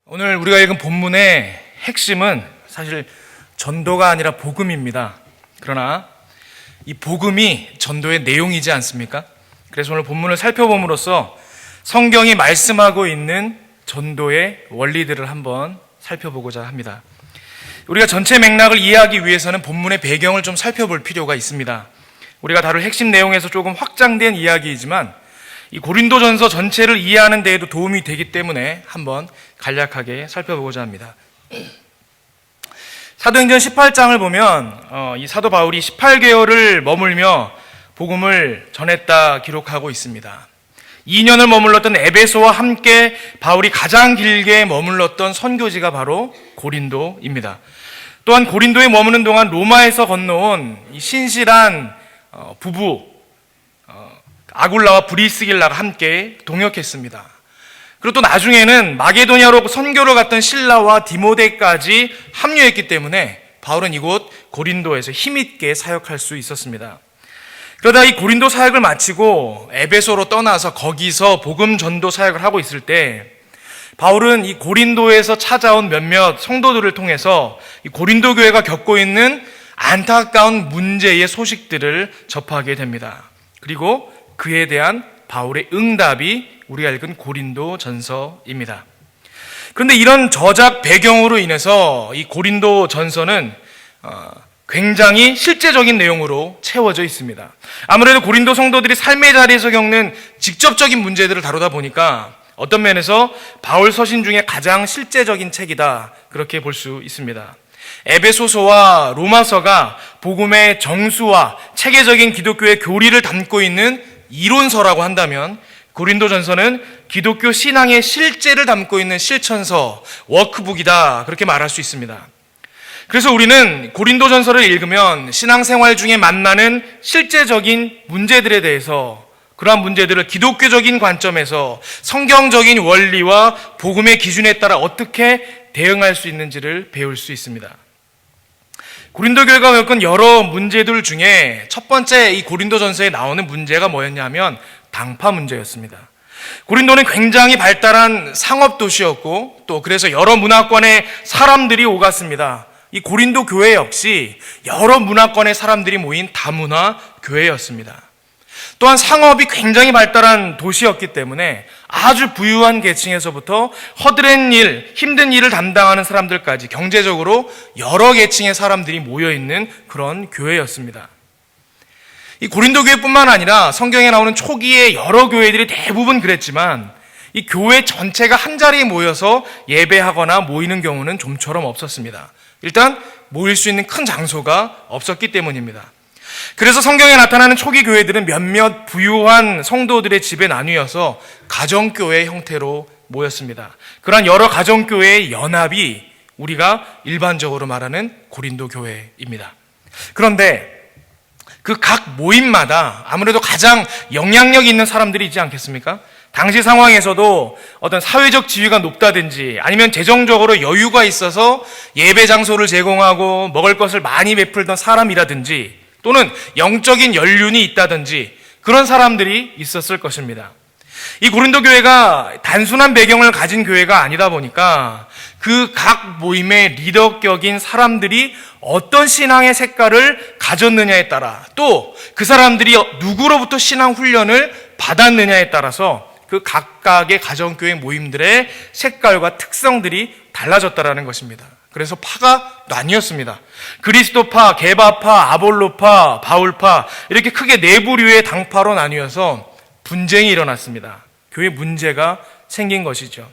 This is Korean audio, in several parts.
오늘 우리가 읽은 본문의 핵심은 사실 전도가 아니라 복음입니다. 그러나 이 복음이 전도의 내용이지 않습니까? 그래서 오늘 본문을 살펴봄으로써 성경이 말씀하고 있는 전도의 원리들을 한번 살펴보고자 합니다. 우리가 전체 맥락을 이해하기 위해서는 본문의 배경을 좀 살펴볼 필요가 있습니다. 우리가 다룰 핵심 내용에서 조금 확장된 이야기이지만 이 고린도전서 전체를 이해하는 데에도 도움이 되기 때문에 한번 간략하게 살펴보고자 합니다. 사도행전 18장을 보면 이 사도 바울이 18개월을 머물며 복음을 전했다 기록하고 있습니다. 2년을 머물렀던 에베소와 함께 바울이 가장 길게 머물렀던 선교지가 바로 고린도입니다. 또한 고린도에 머무는 동안 로마에서 건너온 이 신실한 부부 아굴라와 브리스길라가 함께 동역했습니다. 그리고 또 나중에는 마게도냐로 선교를 갔던 실라와 디모데까지 합류했기 때문에 바울은 이곳 고린도에서 힘있게 사역할 수 있었습니다. 그러다 이 고린도 사역을 마치고 에베소로 떠나서 거기서 복음 전도 사역을 하고 있을 때 바울은 이 고린도에서 찾아온 몇몇 성도들을 통해서 이 고린도 교회가 겪고 있는 안타까운 문제의 소식들을 접하게 됩니다. 그리고 그에 대한 바울의 응답이 우리가 읽은 고린도 전서입니다. 그런데 이런 저작 배경으로 인해서 이 고린도 전서는 굉장히 실제적인 내용으로 채워져 있습니다. 아무래도 고린도 성도들이 삶의 자리에서 겪는 직접적인 문제들을 다루다 보니까 어떤 면에서 바울 서신 중에 가장 실제적인 책이다, 그렇게 볼 수 있습니다. 에베소서와 로마서가 복음의 정수와 체계적인 기독교의 교리를 담고 있는 이론서라고 한다면 고린도전서는 기독교 신앙의 실제를 담고 있는 실천서, 워크북이다, 그렇게 말할 수 있습니다. 그래서 우리는 고린도전서를 읽으면 신앙생활 중에 만나는 실제적인 문제들에 대해서, 그러한 문제들을 기독교적인 관점에서 성경적인 원리와 복음의 기준에 따라 어떻게 대응할 수 있는지를 배울 수 있습니다. 고린도 교회가 겪은 여러 문제들 중에 첫 번째 이 고린도전서에 나오는 문제가 뭐였냐면 당파 문제였습니다. 고린도는 굉장히 발달한 상업 도시였고 또 그래서 여러 문화권의 사람들이 오갔습니다. 이 고린도 교회 역시 여러 문화권의 사람들이 모인 다문화 교회였습니다. 또한 상업이 굉장히 발달한 도시였기 때문에 아주 부유한 계층에서부터 허드렛 일, 힘든 일을 담당하는 사람들까지 경제적으로 여러 계층의 사람들이 모여있는 그런 교회였습니다. 이 고린도 교회뿐만 아니라 성경에 나오는 초기의 여러 교회들이 대부분 그랬지만 이 교회 전체가 한자리에 모여서 예배하거나 모이는 경우는 좀처럼 없었습니다. 일단 모일 수 있는 큰 장소가 없었기 때문입니다. 그래서 성경에 나타나는 초기 교회들은 몇몇 부유한 성도들의 집에 나뉘어서 가정교회 형태로 모였습니다. 그러한 여러 가정교회의 연합이 우리가 일반적으로 말하는 고린도 교회입니다. 그런데 그 각 모임마다 아무래도 가장 영향력 있는 사람들이 있지 않겠습니까? 당시 상황에서도 어떤 사회적 지위가 높다든지 아니면 재정적으로 여유가 있어서 예배 장소를 제공하고 먹을 것을 많이 베풀던 사람이라든지 또는 영적인 연륜이 있다든지 그런 사람들이 있었을 것입니다. 이 고린도 교회가 단순한 배경을 가진 교회가 아니다 보니까 그 각 모임의 리더격인 사람들이 어떤 신앙의 색깔을 가졌느냐에 따라 또 그 사람들이 누구로부터 신앙 훈련을 받았느냐에 따라서 그 각각의 가정교회 모임들의 색깔과 특성들이 달라졌다라는 것입니다. 그래서 파가 나뉘었습니다. 그리스도파, 게바파, 아볼로파, 바울파 이렇게 크게 네 부류의 당파로 나뉘어서 분쟁이 일어났습니다. 교회 문제가 생긴 것이죠.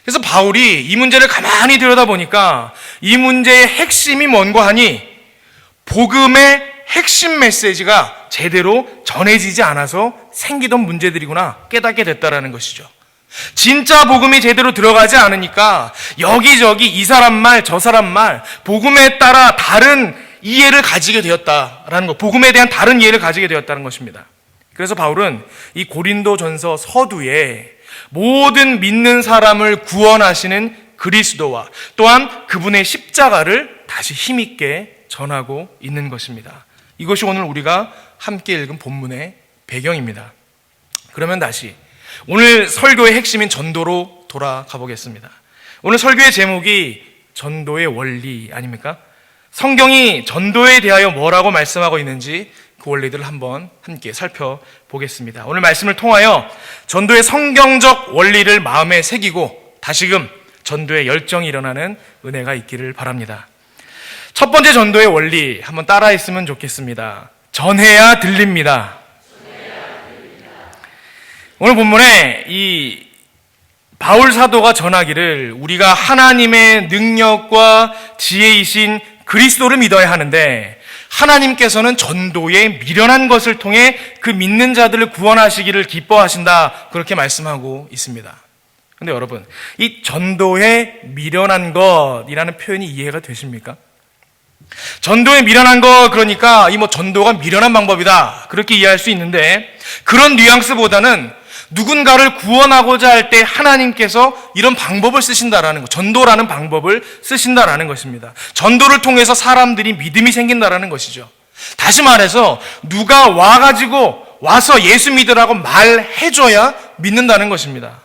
그래서 바울이 이 문제를 가만히 들여다보니까 이 문제의 핵심이 뭔가 하니 복음의 핵심 메시지가 제대로 전해지지 않아서 생기던 문제들이구나 깨닫게 됐다라는 것이죠. 진짜 복음이 제대로 들어가지 않으니까 여기저기 이 사람 말 저 사람 말 복음에 따라 다른 이해를 가지게 되었다라는 것, 복음에 대한 다른 이해를 가지게 되었다는 것입니다. 그래서 바울은 이 고린도전서 서두에 모든 믿는 사람을 구원하시는 그리스도와 또한 그분의 십자가를 다시 힘있게 전하고 있는 것입니다. 이것이 오늘 우리가 함께 읽은 본문의 배경입니다. 그러면 다시 오늘 설교의 핵심인 전도로 돌아가 보겠습니다. 오늘 설교의 제목이 전도의 원리 아닙니까? 성경이 전도에 대하여 뭐라고 말씀하고 있는지 그 원리들을 한번 함께 살펴보겠습니다. 오늘 말씀을 통하여 전도의 성경적 원리를 마음에 새기고 다시금 전도의 열정이 일어나는 은혜가 있기를 바랍니다. 첫 번째 전도의 원리 한번 따라했으면 좋겠습니다. 전해야 들립니다. 오늘 본문에 이 바울 사도가 전하기를 우리가 하나님의 능력과 지혜이신 그리스도를 믿어야 하는데 하나님께서는 전도에 미련한 것을 통해 그 믿는 자들을 구원하시기를 기뻐하신다, 그렇게 말씀하고 있습니다. 근데 여러분, 이 전도에 미련한 것이라는 표현이 이해가 되십니까? 전도에 미련한 것, 그러니까 전도가 미련한 방법이다, 그렇게 이해할 수 있는데 그런 뉘앙스보다는 누군가를 구원하고자 할 때 하나님께서 이런 방법을 쓰신다라는 것, 전도라는 방법을 쓰신다라는 것입니다. 전도를 통해서 사람들이 믿음이 생긴다라는 것이죠. 다시 말해서 누가 와서 예수 믿으라고 말해줘야 믿는다는 것입니다.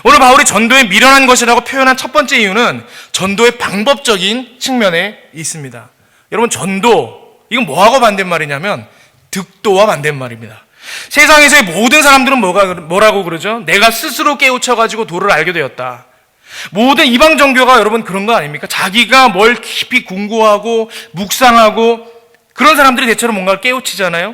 오늘 바울이 전도에 미련한 것이라고 표현한 첫 번째 이유는 전도의 방법적인 측면에 있습니다. 여러분, 전도, 이건 뭐하고 반대말이냐면 득도와 반대말입니다. 세상에서의 모든 사람들은 뭐라고 그러죠? 내가 스스로 깨우쳐가지고 도를 알게 되었다. 모든 이방 종교가 여러분 그런 거 아닙니까? 자기가 뭘 깊이 궁구하고 묵상하고 그런 사람들이 대체로 뭔가를 깨우치잖아요.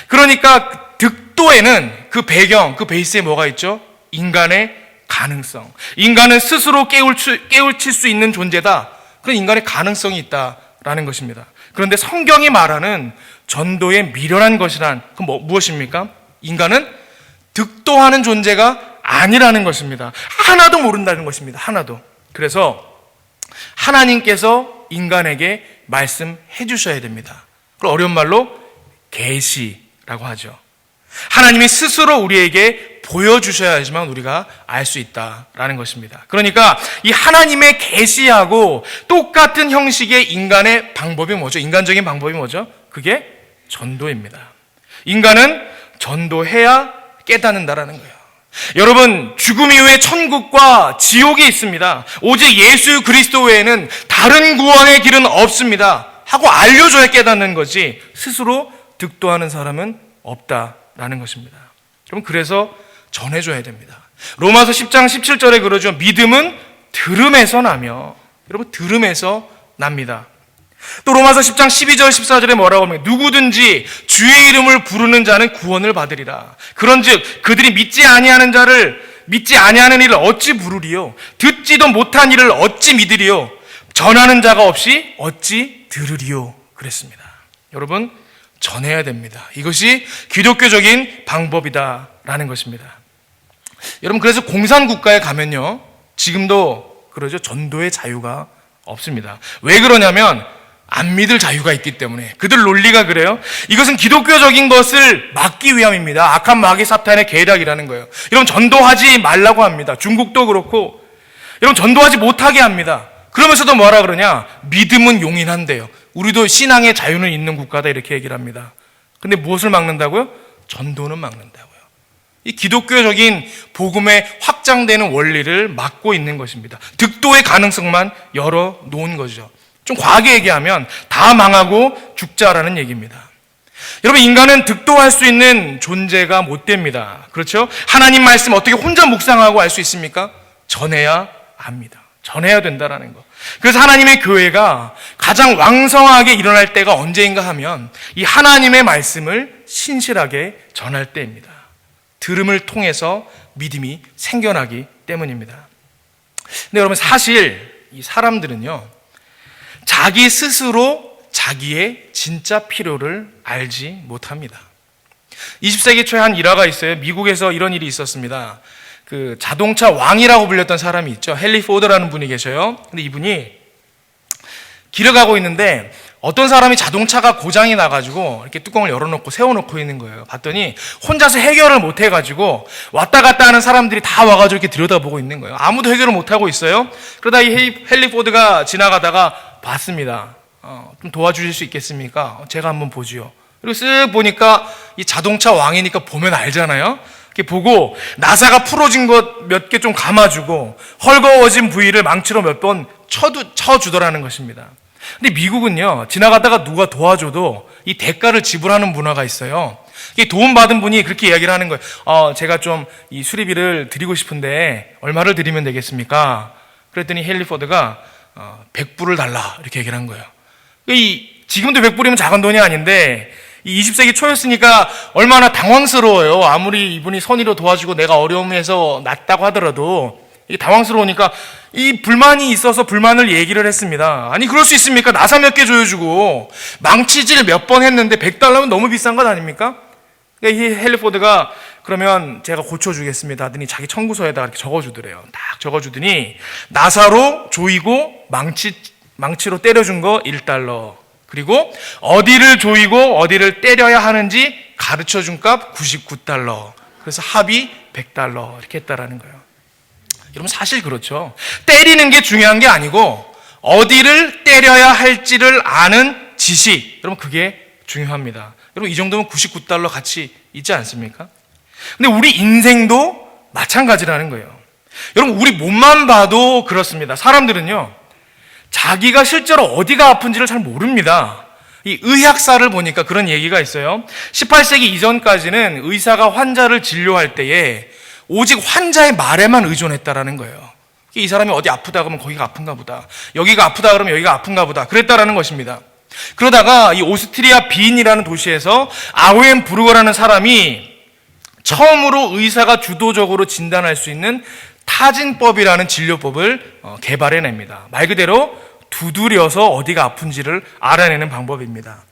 그러니까 득도에는 그 배경, 그 베이스에 뭐가 있죠? 인간의 가능성. 인간은 스스로 깨우칠 수 있는 존재다. 그런 인간의 가능성이 있다라는 것입니다. 그런데 성경이 말하는 전도에 미련한 것이란 그건 무엇입니까? 인간은 득도하는 존재가 아니라는 것입니다. 하나도 모른다는 것입니다. 하나도. 그래서 하나님께서 인간에게 말씀해 주셔야 됩니다. 그걸 어려운 말로 계시라고 하죠. 하나님이 스스로 우리에게 보여주셔야지만 우리가 알 수 있다라는 것입니다. 그러니까 이 하나님의 계시하고 똑같은 형식의 인간의 방법이 뭐죠? 인간적인 방법이 뭐죠? 그게 전도입니다. 인간은 전도해야 깨닫는다라는 거예요. 여러분, 죽음 이후에 천국과 지옥이 있습니다. 오직 예수 그리스도 외에는 다른 구원의 길은 없습니다 하고 알려줘야 깨닫는 거지 스스로 득도하는 사람은 없다라는 것입니다. 여러분, 그래서 전해줘야 됩니다. 로마서 10장 17절에 그러죠. 믿음은 들음에서 나며, 여러분, 들음에서 납니다. 또 로마서 10장 12절 14절에 뭐라고 합니까? 누구든지 주의 이름을 부르는 자는 구원을 받으리라. 그런즉 그들이 믿지 아니하는 일을 어찌 부르리요? 듣지도 못한 일을 어찌 믿으리요? 전하는 자가 없이 어찌 들으리요? 그랬습니다. 여러분, 전해야 됩니다. 이것이 기독교적인 방법이다라는 것입니다. 여러분, 그래서 공산국가에 가면요, 지금도 그러죠, 전도의 자유가 없습니다. 왜 그러냐면 안 믿을 자유가 있기 때문에. 그들 논리가 그래요. 이것은 기독교적인 것을 막기 위함입니다. 악한 마귀 사탄의 계략이라는 거예요. 여러분, 전도하지 말라고 합니다. 중국도 그렇고. 여러분, 전도하지 못하게 합니다. 그러면서도 뭐라 그러냐? 믿음은 용인한대요. 우리도 신앙의 자유는 있는 국가다, 이렇게 얘기를 합니다. 근데 무엇을 막는다고요? 전도는 막는다고요. 이 기독교적인 복음의 확장되는 원리를 막고 있는 것입니다. 득도의 가능성만 열어놓은 거죠. 좀 과하게 얘기하면 다 망하고 죽자라는 얘기입니다. 여러분, 인간은 득도할 수 있는 존재가 못 됩니다. 그렇죠? 하나님 말씀 어떻게 혼자 묵상하고 알 수 있습니까? 전해야 합니다. 전해야 된다라는 거. 그래서 하나님의 교회가 가장 왕성하게 일어날 때가 언제인가 하면 이 하나님의 말씀을 신실하게 전할 때입니다. 들음을 통해서 믿음이 생겨나기 때문입니다. 근데 여러분, 사실 이 사람들은요, 자기 스스로 자기의 진짜 필요를 알지 못합니다. 20세기 초에 한 일화가 있어요. 미국에서 이런 일이 있었습니다. 그 자동차 왕이라고 불렸던 사람이 있죠. 헨리 포드라는 분이 계셔요. 근데 이분이 길을 가고 있는데 어떤 사람이 자동차가 고장이 나가지고 이렇게 뚜껑을 열어놓고 세워놓고 있는 거예요. 봤더니 혼자서 해결을 못 해가지고 왔다 갔다 하는 사람들이 다 와가지고 이렇게 들여다보고 있는 거예요. 아무도 해결을 못 하고 있어요. 그러다 이 헨리 포드가 지나가다가 봤습니다. 좀 도와주실 수 있겠습니까? 제가 한번 보지요. 그리고 쓱 보니까 이 자동차 왕이니까 보면 알잖아요. 이렇게 보고 나사가 풀어진 것 몇 개 좀 감아주고 헐거워진 부위를 망치로 몇 번 쳐주더라는 것입니다. 근데 미국은요, 지나가다가 누가 도와줘도 이 대가를 지불하는 문화가 있어요. 이 도움받은 분이 그렇게 이야기를 하는 거예요. 제가 좀 이 수리비를 드리고 싶은데 얼마를 드리면 되겠습니까? 그랬더니 헨리 포드가 100불을 달라 이렇게 얘기를 한 거예요. 지금도 100불이면 작은 돈이 아닌데 이 20세기 초였으니까 얼마나 당황스러워요. 아무리 이분이 선의로 도와주고 내가 어려움에서 났다고 하더라도 이게 당황스러우니까 이 불만이 있어서 불만을 얘기를 했습니다. 아니 그럴 수 있습니까? 나사 몇 개 조여주고 망치질 몇 번 했는데 100달러면 너무 비싼 것 아닙니까? 그러니까 이 헨리 포드가 그러면 제가 고쳐주겠습니다 하더니 자기 청구서에다 이렇게 적어주더래요. 딱 적어주더니 나사로 조이고 망치로 때려준 거 1달러, 그리고 어디를 조이고 어디를 때려야 하는지 가르쳐준 값 99달러, 그래서 합이 100달러 이렇게 했다라는 거예요. 여러분 사실 그렇죠. 때리는 게 중요한 게 아니고 어디를 때려야 할지를 아는 지식, 여러분 그게 중요합니다. 여러분 이 정도면 99달러 가치 있지 않습니까? 근데 우리 인생도 마찬가지라는 거예요. 여러분 우리 몸만 봐도 그렇습니다. 사람들은요, 자기가 실제로 어디가 아픈지를 잘 모릅니다. 이 의학사를 보니까 그런 얘기가 있어요. 18세기 이전까지는 의사가 환자를 진료할 때에 오직 환자의 말에만 의존했다라는 거예요. 이 사람이 어디 아프다 그러면 거기가 아픈가 보다, 여기가 아프다 그러면 여기가 아픈가 보다, 그랬다라는 것입니다. 그러다가 이 오스트리아 빈이라는 도시에서 아우엔부르거라는 사람이 처음으로 의사가 주도적으로 진단할 수 있는 타진법이라는 진료법을 개발해냅니다. 말 그대로 두드려서 어디가 아픈지를 알아내는 방법입니다.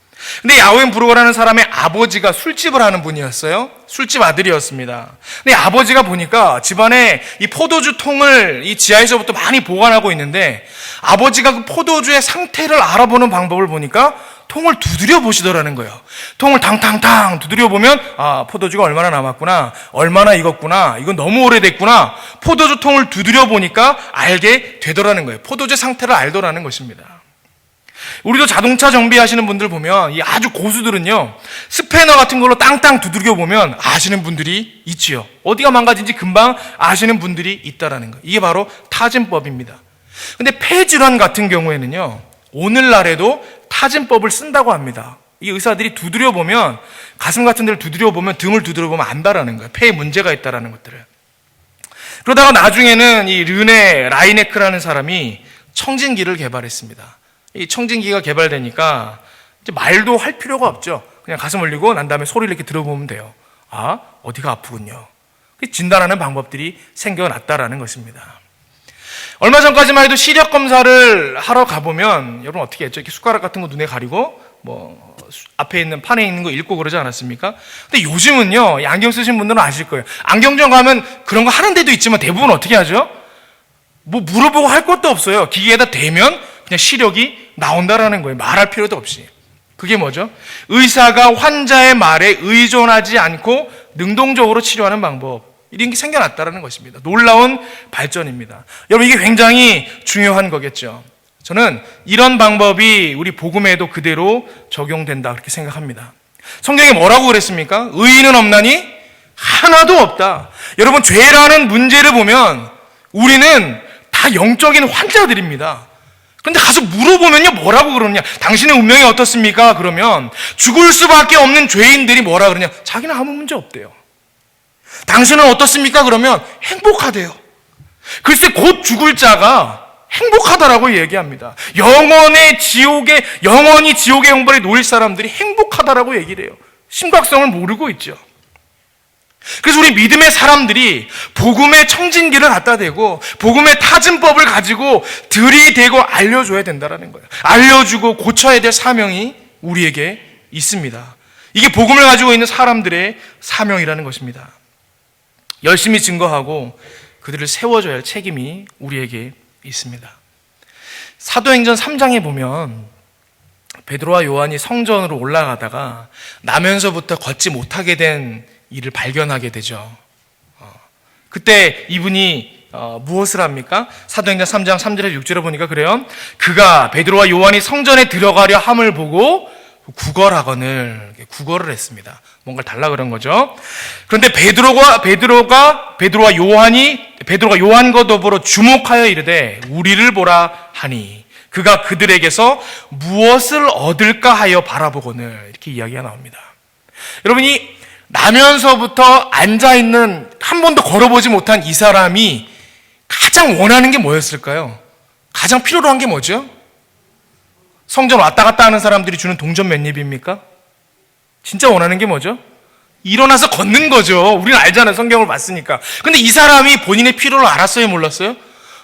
근데 아우엔부르거라는 사람의 아버지가 술집을 하는 분이었어요. 술집 아들이었습니다. 근데 아버지가 보니까 집안에 이 포도주 통을 이 지하에서부터 많이 보관하고 있는데 아버지가 그 포도주의 상태를 알아보는 방법을 보니까 통을 두드려 보시더라는 거예요. 통을 탕탕탕 두드려 보면 포도주가 얼마나 남았구나, 얼마나 익었구나, 이건 너무 오래됐구나, 포도주 통을 두드려 보니까 알게 되더라는 거예요. 포도주의 상태를 알더라는 것입니다. 우리도 자동차 정비하시는 분들 보면 이 아주 고수들은요, 스패너 같은 걸로 땅땅 두들겨 보면 아시는 분들이 있지요. 어디가 망가진지 금방 아시는 분들이 있다라는 거예요. 이게 바로 타진법입니다. 근데 폐질환 같은 경우에는요, 오늘날에도 타진법을 쓴다고 합니다. 이 의사들이 두드려 보면, 가슴 같은 데를 두드려 보면, 등을 두드려 보면 안다라는 거예요. 폐에 문제가 있다라는 것들을. 그러다가 나중에는 이 르네 라이네크라는 사람이 청진기를 개발했습니다. 이 청진기가 개발되니까 이제 말도 할 필요가 없죠. 그냥 가슴 올리고 난 다음에 소리를 이렇게 들어보면 돼요. 어디가 아프군요. 진단하는 방법들이 생겨났다라는 것입니다. 얼마 전까지만 해도 시력 검사를 하러 가보면 여러분 어떻게 했죠? 이렇게 숟가락 같은 거 눈에 가리고 앞에 있는 판에 있는 거 읽고 그러지 않았습니까? 근데 요즘은요, 이 안경 쓰신 분들은 아실 거예요. 안경점 가면 그런 거 하는 데도 있지만 대부분 어떻게 하죠? 물어보고 할 것도 없어요. 기계에다 대면 그냥 시력이 나온다라는 거예요. 말할 필요도 없이. 그게 뭐죠? 의사가 환자의 말에 의존하지 않고 능동적으로 치료하는 방법, 이런 게 생겨났다는 것입니다. 놀라운 발전입니다. 여러분 이게 굉장히 중요한 거겠죠. 저는 이런 방법이 우리 복음에도 그대로 적용된다 그렇게 생각합니다. 성경에 뭐라고 그랬습니까? 의인은 없나니 하나도 없다. 여러분 죄라는 문제를 보면 우리는 다 영적인 환자들입니다. 그런데 가서 물어보면요, 뭐라고 그러느냐? 당신의 운명이 어떻습니까? 그러면 죽을 수밖에 없는 죄인들이 뭐라 그러냐? 자기는 아무 문제 없대요. 당신은 어떻습니까? 그러면 행복하대요. 글쎄 곧 죽을 자가 행복하다라고 얘기합니다. 영원히 지옥의 형벌에 놓일 사람들이 행복하다라고 얘기를 해요. 심각성을 모르고 있죠. 그래서 우리 믿음의 사람들이 복음의 청진기를 갖다 대고 복음의 타진법을 가지고 들이대고 알려줘야 된다는 거예요. 알려주고 고쳐야 될 사명이 우리에게 있습니다. 이게 복음을 가지고 있는 사람들의 사명이라는 것입니다. 열심히 증거하고 그들을 세워줘야 할 책임이 우리에게 있습니다. 사도행전 3장에 보면 베드로와 요한이 성전으로 올라가다가 나면서부터 걷지 못하게 된 일을 발견하게 되죠. 그때 이분이 무엇을 합니까? 사도행전 3장 3절에 6절에 보니까 그래요. 그가 베드로와 요한이 성전에 들어가려 함을 보고 구걸을 했습니다. 뭔가 달라 그런 거죠. 그런데 베드로가 요한과 더불어 주목하여 이르되 우리를 보라 하니 그가 그들에게서 무엇을 얻을까 하여 바라보거늘, 이렇게 이야기가 나옵니다. 여러분이 나면서부터 앉아있는, 한 번도 걸어보지 못한 이 사람이 가장 원하는 게 뭐였을까요? 가장 필요로 한 게 뭐죠? 성전 왔다 갔다 하는 사람들이 주는 동전 몇 입입니까? 진짜 원하는 게 뭐죠? 일어나서 걷는 거죠. 우리는 알잖아요. 성경을 봤으니까. 근데 이 사람이 본인의 필요를 알았어요? 몰랐어요?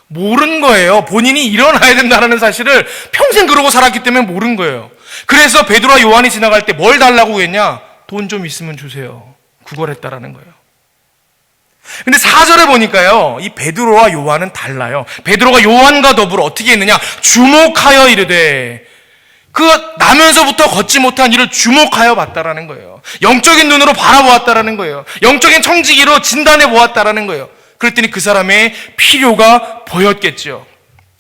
모른 거예요. 본인이 일어나야 된다는 사실을 평생 그러고 살았기 때문에 모른 거예요. 그래서 베드로와 요한이 지나갈 때 뭘 달라고 했냐? 돈 좀 있으면 주세요. 구걸했다라는 거예요. 근데 4절에 보니까요, 이 베드로와 요한은 달라요. 베드로가 요한과 더불어 어떻게 했느냐? 주목하여 이르되, 그 나면서부터 걷지 못한 이를 주목하여 봤다라는 거예요. 영적인 눈으로 바라보았다라는 거예요. 영적인 청지기로 진단해 보았다라는 거예요. 그랬더니 그 사람의 필요가 보였겠죠.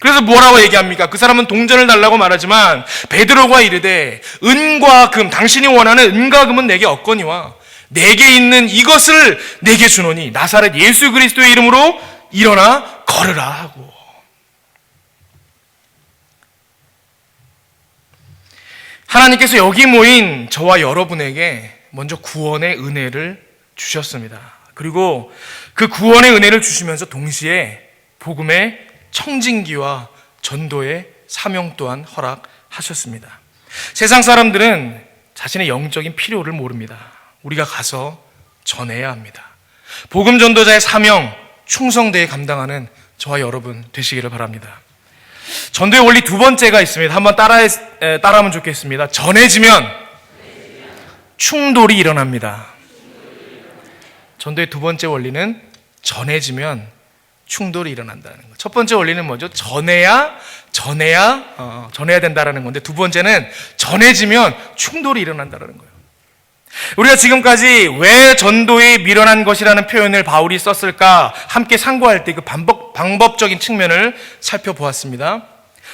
그래서 뭐라고 얘기합니까? 그 사람은 동전을 달라고 말하지만 베드로가 이르되 은과 금, 당신이 원하는 은과 금은 내게 없거니와 내게 있는 이것을 내게 주노니 나사렛 예수 그리스도의 이름으로 일어나 걸으라 하고. 하나님께서 여기 모인 저와 여러분에게 먼저 구원의 은혜를 주셨습니다. 그리고 그 구원의 은혜를 주시면서 동시에 복음의 청진기와 전도의 사명 또한 허락하셨습니다. 세상 사람들은 자신의 영적인 필요를 모릅니다. 우리가 가서 전해야 합니다. 복음 전도자의 사명, 충성되게 감당하는 저와 여러분 되시기를 바랍니다. 전도의 원리 두 번째가 있습니다. 한번 따라하면 좋겠습니다. 전해지면 충돌이 일어납니다. 전도의 두 번째 원리는 전해지면 충돌이 일어난다는 거. 첫 번째 원리는 뭐죠? 전해야 된다라는 건데, 두 번째는 전해지면 충돌이 일어난다는 거예요. 우리가 지금까지 왜 전도에 미련한 것이라는 표현을 바울이 썼을까 함께 상고할 때 그 방법적인 측면을 살펴보았습니다.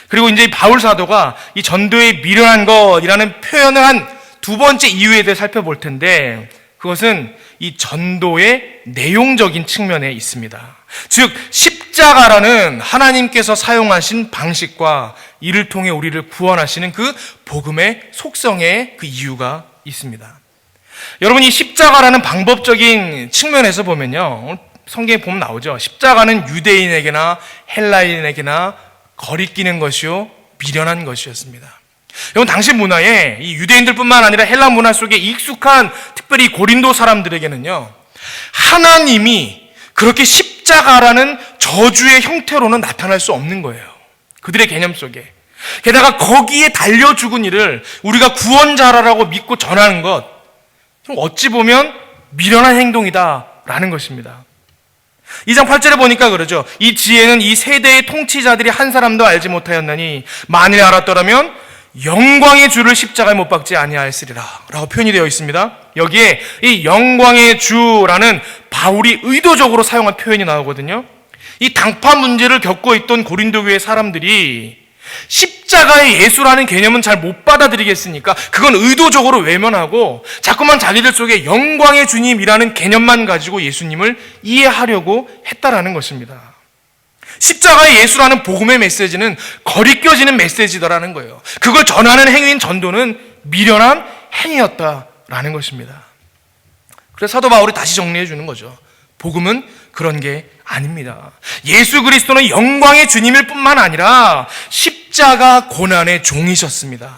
그리고 이제 바울 사도가 이 전도에 미련한 것이라는 표현을 한 두 번째 이유에 대해 살펴볼 텐데, 그것은 이 전도의 내용적인 측면에 있습니다. 즉 십자가라는 하나님께서 사용하신 방식과 이를 통해 우리를 구원하시는 그 복음의 속성에 그 이유가 있습니다. 여러분, 이 십자가라는 방법적인 측면에서 보면요, 성경에 보면 나오죠. 십자가는 유대인에게나 헬라인에게나 거리끼는 것이요 미련한 것이었습니다. 여러분, 당시 문화에 이 유대인들뿐만 아니라 헬라 문화 속에 익숙한 특별히 고린도 사람들에게는요, 하나님이 그렇게 십자가라는 저주의 형태로는 나타날 수 없는 거예요. 그들의 개념 속에. 게다가 거기에 달려 죽은 이를 우리가 구원자라고 믿고 전하는 것, 어찌 보면 미련한 행동이다라는 것입니다. 2장 8절에 보니까 그러죠. 이 지혜는 이 세대의 통치자들이 한 사람도 알지 못하였나니 만일 알았더라면 영광의 주를 십자가에 못 박지 아니하였으리라 라고 표현이 되어 있습니다. 여기에 이 영광의 주라는 바울이 의도적으로 사용한 표현이 나오거든요. 이 당파 문제를 겪고 있던 고린도 교회 사람들이 십자가의 예수라는 개념은 잘 못 받아들이겠으니까 그건 의도적으로 외면하고 자꾸만 자기들 속에 영광의 주님이라는 개념만 가지고 예수님을 이해하려고 했다라는 것입니다. 십자가의 예수라는 복음의 메시지는 거리껴지는 메시지다라는 거예요. 그걸 전하는 행위인 전도는 미련한 행위였다라는 것입니다. 그래서 사도 바울이 다시 정리해 주는 거죠. 복음은 그런 게 아닙니다. 예수 그리스도는 영광의 주님일 뿐만 아니라 십자가 고난의 종이셨습니다.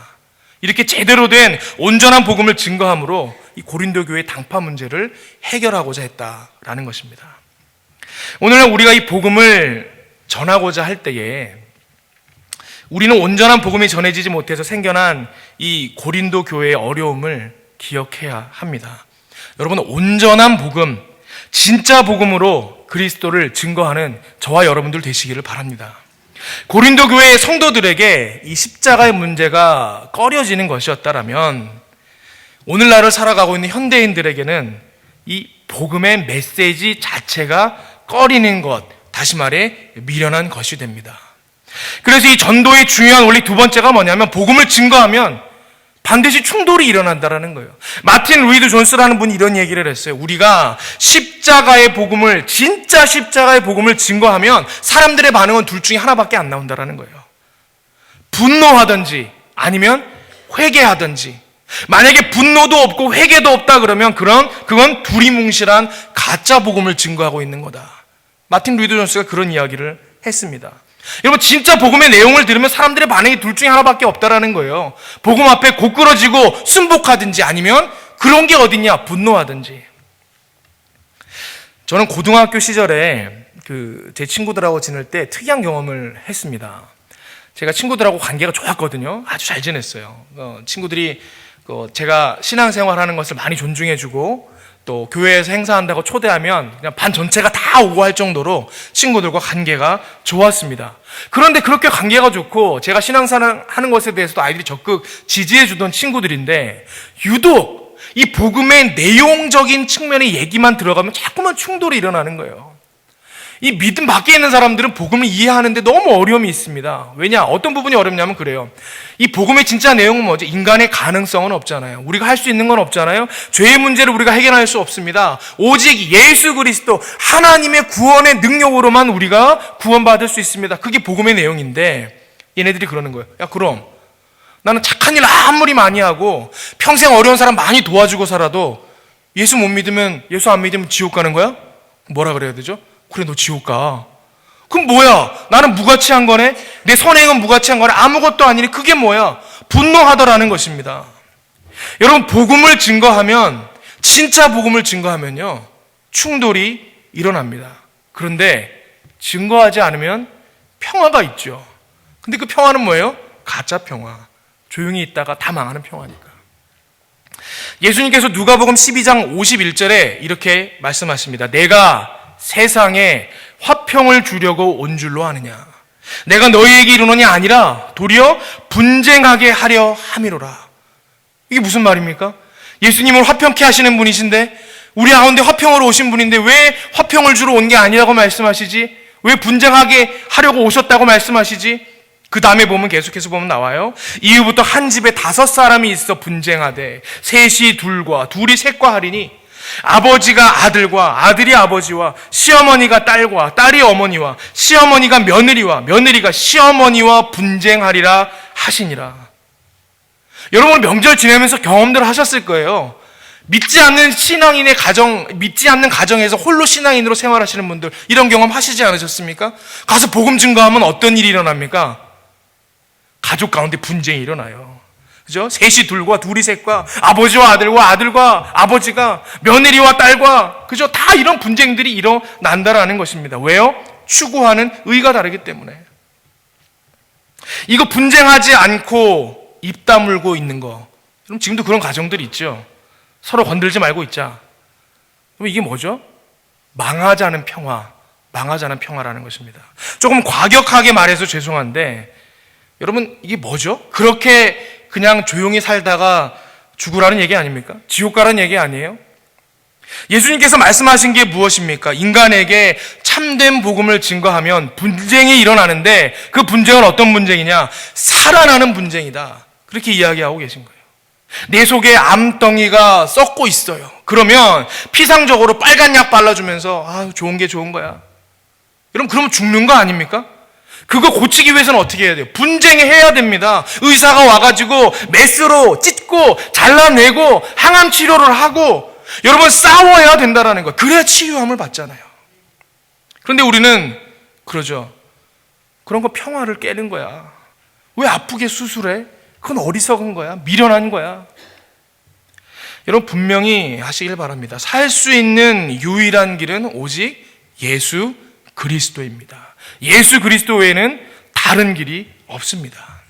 이렇게 제대로 된 온전한 복음을 증거함으로 이 고린도 교회의 당파 문제를 해결하고자 했다라는 것입니다. 오늘날 우리가 이 복음을 전하고자 할 때에 우리는 온전한 복음이 전해지지 못해서 생겨난 이 고린도 교회의 어려움을 기억해야 합니다. 여러분, 온전한 복음, 진짜 복음으로 그리스도를 증거하는 저와 여러분들 되시기를 바랍니다. 고린도 교회의 성도들에게 이 십자가의 문제가 꺼려지는 것이었다라면 오늘날을 살아가고 있는 현대인들에게는 이 복음의 메시지 자체가 꺼리는 것, 다시 말해 미련한 것이 됩니다. 그래서 이 전도의 중요한 원리 두 번째가 뭐냐면 복음을 증거하면 반드시 충돌이 일어난다라는 거예요. 마틴 루이드 존스라는 분이 이런 얘기를 했어요. 우리가 십자가의 복음을, 진짜 십자가의 복음을 증거하면 사람들의 반응은 둘 중에 하나밖에 안 나온다라는 거예요. 분노하든지 아니면 회개하든지. 만약에 분노도 없고 회개도 없다 그러면 그건 두리뭉실한 가짜 복음을 증거하고 있는 거다. 마틴 루이드 존스가 그런 이야기를 했습니다. 여러분, 진짜 복음의 내용을 들으면 사람들의 반응이 둘 중에 하나밖에 없다라는 거예요. 복음 앞에 고꾸러지고 순복하든지 아니면 그런 게 어딨냐, 분노하든지. 저는 고등학교 시절에 제 친구들하고 지낼 때 특이한 경험을 했습니다. 제가 친구들하고 관계가 좋았거든요. 아주 잘 지냈어요. 친구들이 제가 신앙생활하는 것을 많이 존중해주고 또 교회에서 행사한다고 초대하면 그냥 반 전체가 다 오고 할 정도로 친구들과 관계가 좋았습니다. 그런데 그렇게 관계가 좋고 제가 신앙생활 하는 것에 대해서도 아이들이 적극 지지해 주던 친구들인데 유독 이 복음의 내용적인 측면의 얘기만 들어가면 자꾸만 충돌이 일어나는 거예요. 이 믿음 밖에 있는 사람들은 복음을 이해하는데 너무 어려움이 있습니다. 왜냐? 어떤 부분이 어렵냐면 그래요. 이 복음의 진짜 내용은 뭐죠? 인간의 가능성은 없잖아요. 우리가 할 수 있는 건 없잖아요. 죄의 문제를 우리가 해결할 수 없습니다. 오직 예수 그리스도 하나님의 구원의 능력으로만 우리가 구원받을 수 있습니다. 그게 복음의 내용인데 얘네들이 그러는 거예요. 야, 그럼 나는 착한 일 아무리 많이 하고 평생 어려운 사람 많이 도와주고 살아도 예수 못 믿으면, 예수 안 믿으면 지옥 가는 거야? 뭐라 그래야 되죠? 그래, 너 지옥 가. 그럼 뭐야? 나는 무가치한 거네? 내 선행은 무가치한 거네? 아무것도 아니니? 그게 뭐야? 분노하더라는 것입니다. 여러분, 복음을 증거하면, 진짜 복음을 증거하면요, 충돌이 일어납니다. 그런데 증거하지 않으면 평화가 있죠. 근데 그 평화는 뭐예요? 가짜 평화. 조용히 있다가 다 망하는 평화니까. 예수님께서 누가복음 12장 51절에 이렇게 말씀하십니다. 내가 세상에 화평을 주려고 온 줄로 아느냐. 내가 너희에게 이르노니 아니라 도리어 분쟁하게 하려 함이로라. 이게 무슨 말입니까? 예수님을 화평케 하시는 분이신데, 우리 가운데 화평으로 오신 분인데 왜 화평을 주러 온 게 아니라고 말씀하시지? 왜 분쟁하게 하려고 오셨다고 말씀하시지? 그 다음에 보면, 계속해서 보면 나와요. 이후부터 한 집에 5사람이 있어 분쟁하되 셋이 둘과 둘이 셋과 하리니 아버지가 아들과 아들이 아버지와 시어머니가 딸과 딸이 어머니와 시어머니가 며느리와 며느리가 시어머니와 분쟁하리라 하시니라. 여러분, 명절 지내면서 경험들을 하셨을 거예요. 믿지 않는 신앙인의 가정, 믿지 않는 가정에서 홀로 신앙인으로 생활하시는 분들, 이런 경험 하시지 않으셨습니까? 가서 복음 증거하면 어떤 일이 일어납니까? 가족 가운데 분쟁이 일어나요. 그죠? 셋이 둘과 둘이 셋과 아버지와 아들과 아들과 아버지가 며느리와 딸과, 그죠? 다 이런 분쟁들이 일어난다라는 것입니다. 왜요? 추구하는 의가 다르기 때문에. 이거 분쟁하지 않고 입 다물고 있는 거, 그럼 지금도 그런 가정들이 있죠. 서로 건들지 말고 있자. 그럼 이게 뭐죠? 망하지 않은 평화, 망하지 않은 평화라는 것입니다. 조금 과격하게 말해서 죄송한데, 여러분, 이게 뭐죠? 그렇게 그냥 조용히 살다가 죽으라는 얘기 아닙니까? 지옥 가라는 얘기 아니에요? 예수님께서 말씀하신 게 무엇입니까? 인간에게 참된 복음을 증거하면 분쟁이 일어나는데, 그 분쟁은 어떤 분쟁이냐? 살아나는 분쟁이다. 그렇게 이야기하고 계신 거예요. 내 속에 암덩이가 썩고 있어요. 그러면 피상적으로 빨간 약 발라주면서 아, 좋은 게 좋은 거야. 여러분, 그러면 죽는 거 아닙니까? 그거 고치기 위해서는 어떻게 해야 돼요? 분쟁해야 됩니다. 의사가 와가지고 메스로 찢고 잘라내고 항암 치료를 하고, 여러분, 싸워야 된다라는 거예요. 그래야 치유함을 받잖아요. 그런데 우리는 그러죠. 그런 거 평화를 깨는 거야. 왜 아프게 수술해? 그건 어리석은 거야. 미련한 거야. 여러분, 분명히 하시길 바랍니다. 살 수 있는 유일한 길은 오직 예수 그리스도입니다. 예수 그리스도 외에는 다른 길이 없습니다.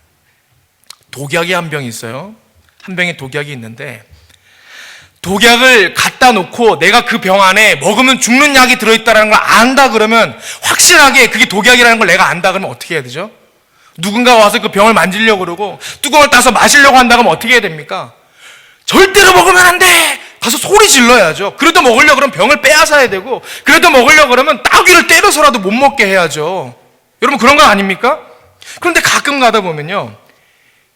독약이 한 병 있어요. 한 병에 독약이 있는데, 독약을 갖다 놓고 내가 그 병 안에 먹으면 죽는 약이 들어있다는 걸 안다 그러면, 확실하게 그게 독약이라는 걸 내가 안다 그러면 어떻게 해야 되죠? 누군가 와서 그 병을 만지려고 그러고 뚜껑을 따서 마시려고 한다 그러면 어떻게 해야 됩니까? 절대로 먹으면 안 돼! 가서 소리 질러야죠. 그래도 먹으려고 그러면 병을 빼앗아야 되고, 그래도 먹으려고 그러면 따귀를 때려서라도 못 먹게 해야죠. 여러분, 그런 거 아닙니까? 그런데 가끔 가다 보면요,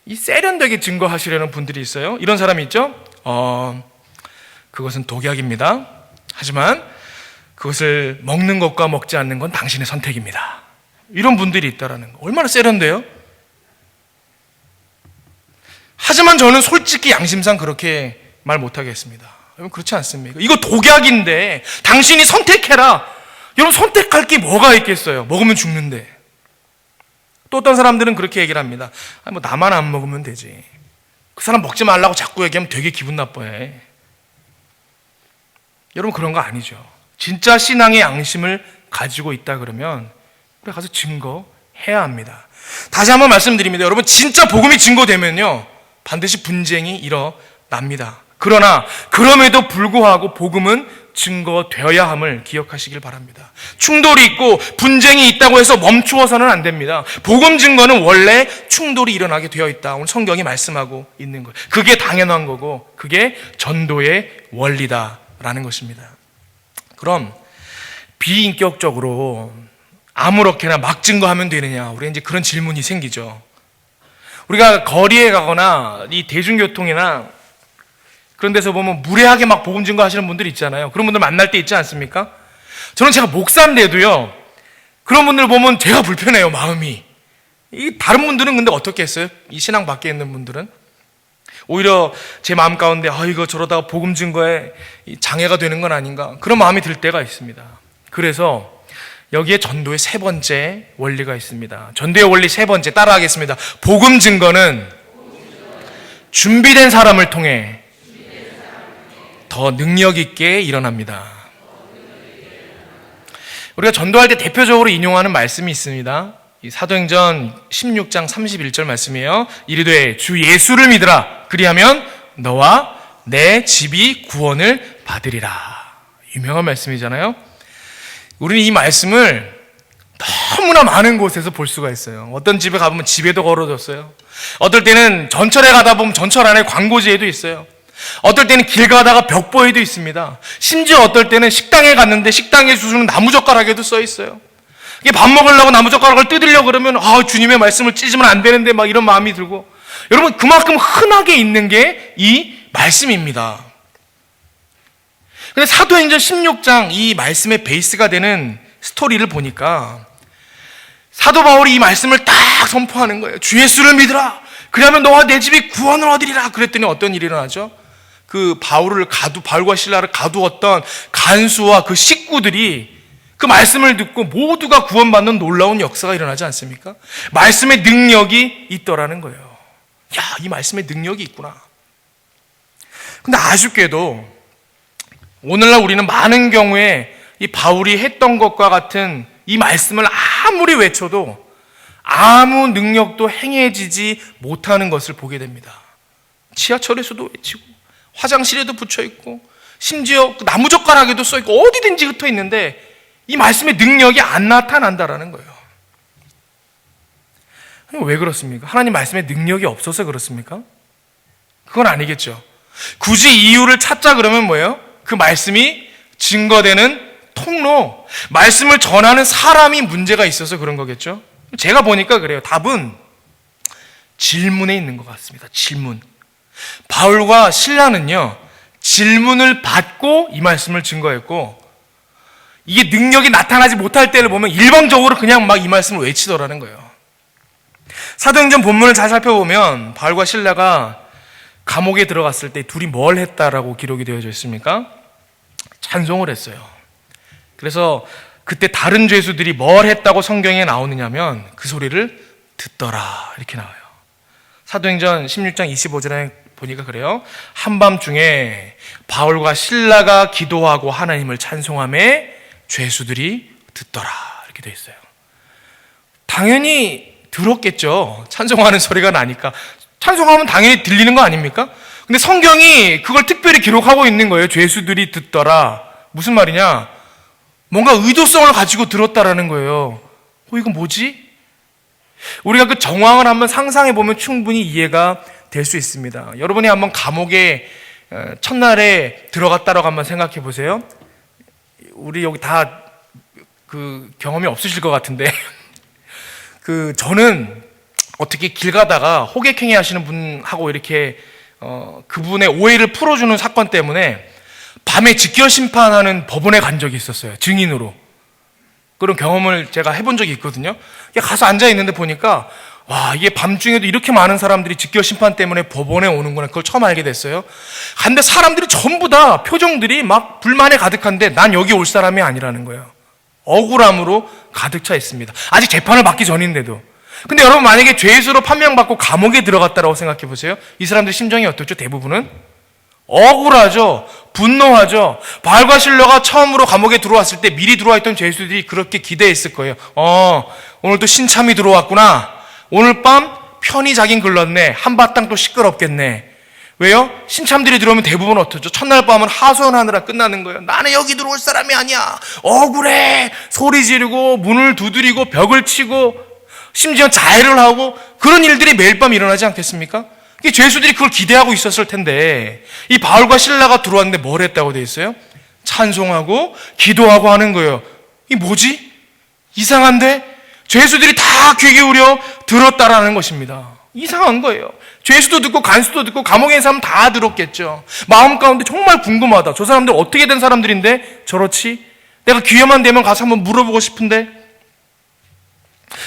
이 세련되게 증거하시려는 분들이 있어요. 이런 사람이 있죠? 그것은 독약입니다. 하지만 그것을 먹는 것과 먹지 않는 건 당신의 선택입니다. 이런 분들이 있다라는 거. 얼마나 세련돼요? 하지만 저는 솔직히 양심상 그렇게 말 못하겠습니다. 여러분 그렇지 않습니까? 이거 독약인데 당신이 선택해라. 여러분 선택할 게 뭐가 있겠어요? 먹으면 죽는데. 또 어떤 사람들은 그렇게 얘기를 합니다. 뭐 나만 안 먹으면 되지. 그 사람 먹지 말라고 자꾸 얘기하면 되게 기분 나빠해. 여러분 그런 거 아니죠. 진짜 신앙의 양심을 가지고 있다 그러면 우리 가서 증거해야 합니다. 다시 한번 말씀드립니다. 여러분 진짜 복음이 증거되면요 반드시 분쟁이 일어납니다. 그러나 그럼에도 불구하고 복음은 증거되어야 함을 기억하시길 바랍니다. 충돌이 있고 분쟁이 있다고 해서 멈추어서는 안 됩니다. 복음 증거는 원래 충돌이 일어나게 되어 있다. 오늘 성경이 말씀하고 있는 거예요. 그게 당연한 거고 그게 전도의 원리다라는 것입니다. 그럼 비인격적으로 아무렇게나 막 증거하면 되느냐? 우리 이제 그런 질문이 생기죠. 우리가 거리에 가거나 이 대중교통이나 그런 데서 보면 무례하게 막 복음 증거하시는 분들 있잖아요. 그런 분들 만날 때 있지 않습니까? 저는 제가 목사인데도요, 그런 분들 보면 제가 불편해요, 마음이. 이 다른 분들은 근데 어떻게 했어요? 이 신앙 밖에 있는 분들은? 오히려 제 마음 가운데, 이거 저러다가 복음 증거에 장애가 되는 건 아닌가? 그런 마음이 들 때가 있습니다. 그래서 여기에 전도의 세 번째 원리가 있습니다. 전도의 원리 세 번째, 따라하겠습니다. 복음 증거는 준비된 사람을 통해 더 능력 있게 일어납니다. 우리가 전도할 때 대표적으로 인용하는 말씀이 있습니다. 이 사도행전 16장 31절 말씀이에요. 이르되 주 예수를 믿으라. 그리하면 너와 내 집이 구원을 받으리라. 유명한 말씀이잖아요. 우리는 이 말씀을 너무나 많은 곳에서 볼 수가 있어요. 어떤 집에 가보면 집에도 걸어뒀어요. 어떨 때는 전철에 가다 보면 전철 안에 광고지에도 있어요. 어떨 때는 길 가다가 벽보에도 있습니다. 심지어 어떨 때는 식당에 갔는데 식당에 주시는 나무젓가락에도 써 있어요. 이게 밥 먹으려고 나무젓가락을 뜯으려고 그러면 주님의 말씀을 찢으면 안 되는데 막 이런 마음이 들고, 여러분 그만큼 흔하게 있는 게 이 말씀입니다. 근데 사도행전 16장 이 말씀의 베이스가 되는 스토리를 보니까 사도 바울이 이 말씀을 딱 선포하는 거예요. 주 예수를 믿으라. 그러면 너와 내 집이 구원을 얻으리라. 그랬더니 어떤 일이 일어나죠? 그 바울과 실라를 가두었던 간수와 그 식구들이 그 말씀을 듣고 모두가 구원받는 놀라운 역사가 일어나지 않습니까? 말씀의 능력이 있더라는 거예요. 야, 이 말씀의 능력이 있구나. 근데 아쉽게도 오늘날 우리는 많은 경우에 이 바울이 했던 것과 같은 이 말씀을 아무리 외쳐도 아무 능력도 행해지지 못하는 것을 보게 됩니다. 지하철에서도 외치고 화장실에도 붙여있고 심지어 나무젓가락에도 써있고 어디든지 흩어있는데 이 말씀의 능력이 안 나타난다라는 거예요. 왜 그렇습니까? 하나님 말씀의 능력이 없어서 그렇습니까? 그건 아니겠죠. 굳이 이유를 찾자 그러면 뭐예요? 그 말씀이 증거되는 통로, 말씀을 전하는 사람이 문제가 있어서 그런 거겠죠. 제가 보니까 그래요. 답은 질문에 있는 것 같습니다. 질문. 바울과 실라는요, 질문을 받고 이 말씀을 증거했고, 이게 능력이 나타나지 못할 때를 보면 일방적으로 그냥 막 이 말씀을 외치더라는 거예요. 사도행전 본문을 잘 살펴보면 바울과 실라가 감옥에 들어갔을 때 둘이 뭘 했다라고 기록이 되어져 있습니까? 찬송을 했어요. 그래서 그때 다른 죄수들이 뭘 했다고 성경에 나오느냐면 그 소리를 듣더라 이렇게 나와요. 사도행전 16장 25절에 보니까 그래요. 한밤중에 바울과 실라가 기도하고 하나님을 찬송하며 죄수들이 듣더라 이렇게 돼 있어요. 당연히 들었겠죠. 찬송하는 소리가 나니까. 찬송하면 당연히 들리는 거 아닙니까? 근데 성경이 그걸 특별히 기록하고 있는 거예요. 죄수들이 듣더라. 무슨 말이냐? 뭔가 의도성을 가지고 들었다라는 거예요. 이거 뭐지? 우리가 그 정황을 한번 상상해 보면 충분히 이해가 될 수 있습니다. 여러분이 한번 감옥에 첫날에 들어갔다라고 한번 생각해 보세요. 우리 여기 다 그 경험이 없으실 것 같은데 저는 어떻게 길 가다가 호객행위 하시는 분하고 이렇게 그분의 오해를 풀어주는 사건 때문에 밤에 직결 심판하는 법원에 간 적이 있었어요. 증인으로. 그런 경험을 제가 해본 적이 있거든요. 가서 앉아 있는데 보니까 와, 이게 밤중에도 이렇게 많은 사람들이 직결 심판 때문에 법원에 오는구나. 그걸 처음 알게 됐어요. 근데 사람들이 전부 다 표정들이 막 불만에 가득한데 난 여기 올 사람이 아니라는 거예요. 억울함으로 가득 차 있습니다. 아직 재판을 받기 전인데도. 근데 여러분, 만약에 죄수로 판명받고 감옥에 들어갔다라고 생각해 보세요. 이 사람들 심정이 어떻죠? 대부분은 억울하죠. 분노하죠. 바알과 실러가 처음으로 감옥에 들어왔을 때 미리 들어와 있던 죄수들이 그렇게 기대했을 거예요. 오늘 또 신참이 들어왔구나. 오늘 밤 편히 자긴 글렀네. 한바탕 또 시끄럽겠네. 왜요? 신참들이 들어오면 대부분 어떻죠? 첫날 밤은 하소연하느라 끝나는 거예요. 나는 여기 들어올 사람이 아니야. 억울해. 소리 지르고 문을 두드리고 벽을 치고 심지어 자해를 하고 그런 일들이 매일 밤 일어나지 않겠습니까? 죄수들이 그걸 기대하고 있었을 텐데 이 바울과 실라가 들어왔는데 뭘 했다고 돼 있어요? 찬송하고 기도하고 하는 거예요. 이 뭐지? 이상한데? 죄수들이 다 귀 기울여 들었다라는 것입니다. 이상한 거예요. 죄수도 듣고 간수도 듣고 감옥에 있는 사람 다 들었겠죠. 마음 가운데 정말 궁금하다. 저 사람들 어떻게 된 사람들인데 저렇지? 내가 기회만 되면 가서 한번 물어보고 싶은데.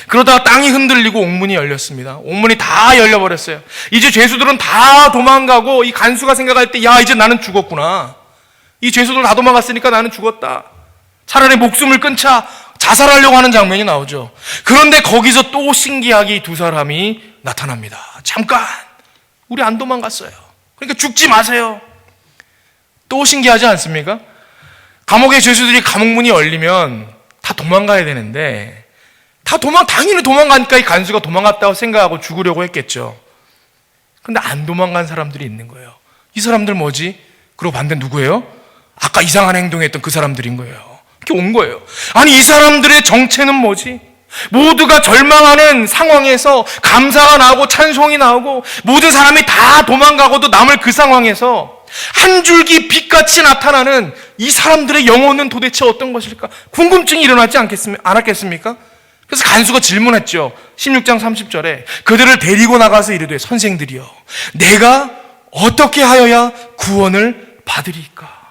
그러다가 땅이 흔들리고 옥문이 열렸습니다. 옥문이 다 열려버렸어요. 이제 죄수들은 다 도망가고 이 간수가 생각할 때 야, 이제 나는 죽었구나. 이 죄수들 다 도망갔으니까 나는 죽었다. 차라리 목숨을 끊자 자살하려고 하는 장면이 나오죠. 그런데 거기서 또 신기하게 이 두 사람이 나타납니다. 잠깐, 우리 안 도망갔어요. 그러니까 죽지 마세요. 또 신기하지 않습니까? 감옥의 죄수들이 감옥문이 열리면 다 도망가야 되는데 당연히 도망가니까 이 간수가 도망갔다고 생각하고 죽으려고 했겠죠. 근데 안 도망간 사람들이 있는 거예요. 이 사람들 뭐지? 그러고 반대 누구예요? 아까 이상한 행동했던 그 사람들인 거예요. 이렇게 온 거예요. 아니, 이 사람들의 정체는 뭐지? 모두가 절망하는 상황에서 감사가 나오고 찬송이 나오고 모든 사람이 다 도망가고도 남을 그 상황에서 한 줄기 빛같이 나타나는 이 사람들의 영혼은 도대체 어떤 것일까? 궁금증이 일어나지 않았겠습니까? 그래서 간수가 질문했죠. 16장 30절에 그들을 데리고 나가서 이르되 선생들이여, 내가 어떻게 하여야 구원을 받으리까?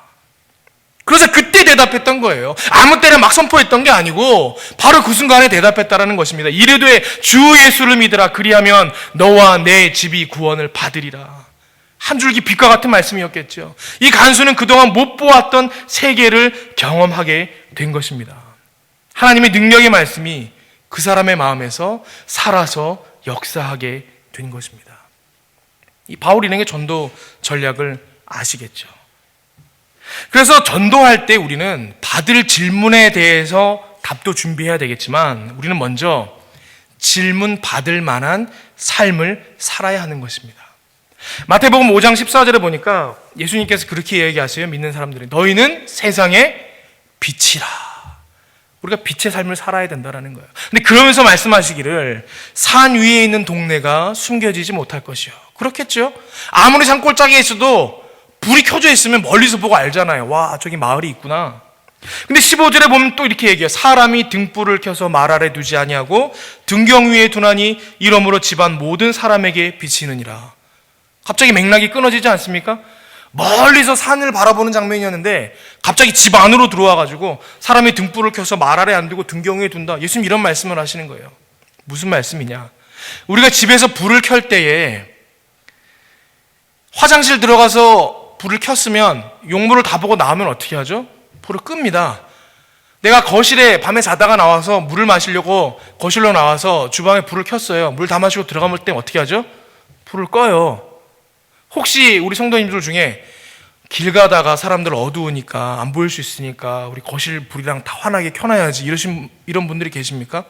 그래서 그때 대답했던 거예요. 아무 때나 막 선포했던 게 아니고 바로 그 순간에 대답했다라는 것입니다. 이르되 주 예수를 믿으라. 그리하면 너와 내 집이 구원을 받으리라. 한 줄기 빛과 같은 말씀이었겠죠. 이 간수는 그동안 못 보았던 세계를 경험하게 된 것입니다. 하나님의 능력의 말씀이 그 사람의 마음에서 살아서 역사하게 된 것입니다. 이 바울 일행의 전도 전략을 아시겠죠? 그래서 전도할 때 우리는 받을 질문에 대해서 답도 준비해야 되겠지만 우리는 먼저 질문 받을 만한 삶을 살아야 하는 것입니다. 마태복음 5장 14절에 보니까 예수님께서 그렇게 얘기하세요. 믿는 사람들이 너희는 세상의 빛이라. 우리가 빛의 삶을 살아야 된다는 거예요. 근데 그러면서 말씀하시기를 산 위에 있는 동네가 숨겨지지 못할 것이요. 그렇겠죠? 아무리 산골짜기에 있어도 불이 켜져 있으면 멀리서 보고 알잖아요. 와, 저기 마을이 있구나. 근데 15절에 보면 또 이렇게 얘기해요. 사람이 등불을 켜서 말 아래 두지 아니하고 등경 위에 두나니 이러므로 집안 모든 사람에게 비치느니라. 갑자기 맥락이 끊어지지 않습니까? 멀리서 산을 바라보는 장면이었는데 갑자기 집 안으로 들어와가지고 사람이 등불을 켜서 말 아래 안 두고 등경 위에 둔다. 예수님 이런 말씀을 하시는 거예요. 무슨 말씀이냐? 우리가 집에서 불을 켤 때에 화장실 들어가서 불을 켰으면 용물을 다 보고 나오면 어떻게 하죠? 불을 끕니다. 내가 거실에 밤에 자다가 나와서 물을 마시려고 거실로 나와서 주방에 불을 켰어요. 물 다 마시고 들어가볼 때 어떻게 하죠? 불을 꺼요. 혹시 우리 성도님들 중에 길 가다가 사람들 어두우니까 안 보일 수 있으니까 우리 거실 불이랑 다 환하게 켜놔야지 이런 분들이 계십니까?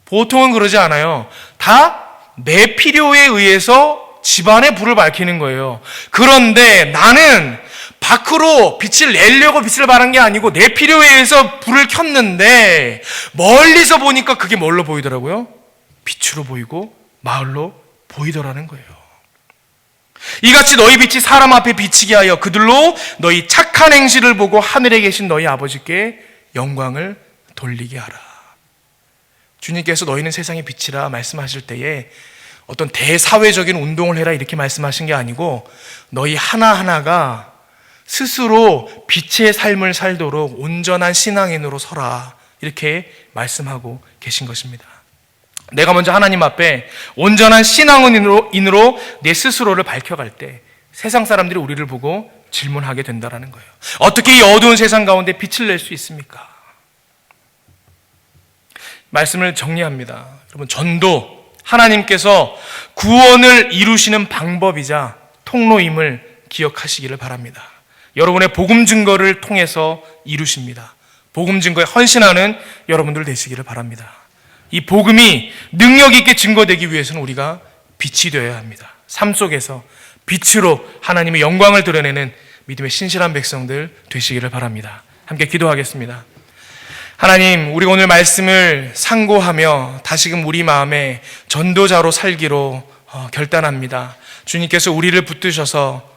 보통은 그러지 않아요. 다 내 필요에 의해서 집안에 불을 밝히는 거예요. 그런데 나는 밖으로 빛을 내려고 빛을 발한 게 아니고 내 필요에 의해서 불을 켰는데 멀리서 보니까 그게 뭘로 보이더라고요? 빛으로 보이고 마을로 보이더라는 거예요. 이같이 너희 빛이 사람 앞에 비치게 하여 그들로 너희 착한 행실을 보고 하늘에 계신 너희 아버지께 영광을 돌리게 하라. 주님께서 너희는 세상의 빛이라 말씀하실 때에 어떤 대사회적인 운동을 해라 이렇게 말씀하신 게 아니고 너희 하나하나가 스스로 빛의 삶을 살도록 온전한 신앙인으로 서라 이렇게 말씀하고 계신 것입니다. 내가 먼저 하나님 앞에 온전한 신앙인으로 내 스스로를 밝혀갈 때 세상 사람들이 우리를 보고 질문하게 된다는 거예요. 어떻게 이 어두운 세상 가운데 빛을 낼 수 있습니까? 말씀을 정리합니다. 여러분, 전도, 하나님께서 구원을 이루시는 방법이자 통로임을 기억하시기를 바랍니다. 여러분의 복음 증거를 통해서 이루십니다. 복음 증거에 헌신하는 여러분들 되시기를 바랍니다. 이 복음이 능력 있게 증거되기 위해서는 우리가 빛이 되어야 합니다. 삶 속에서 빛으로 하나님의 영광을 드러내는 믿음의 신실한 백성들 되시기를 바랍니다. 함께 기도하겠습니다. 하나님, 우리가 오늘 말씀을 상고하며 다시금 우리 마음에 전도자로 살기로 결단합니다. 주님께서 우리를 붙드셔서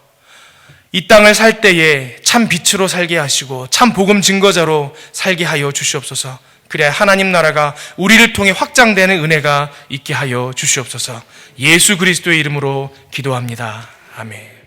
이 땅을 살 때에 참 빛으로 살게 하시고 참 복음 증거자로 살게 하여 주시옵소서. 그래야 하나님 나라가 우리를 통해 확장되는 은혜가 있게 하여 주시옵소서. 예수 그리스도의 이름으로 기도합니다. 아멘.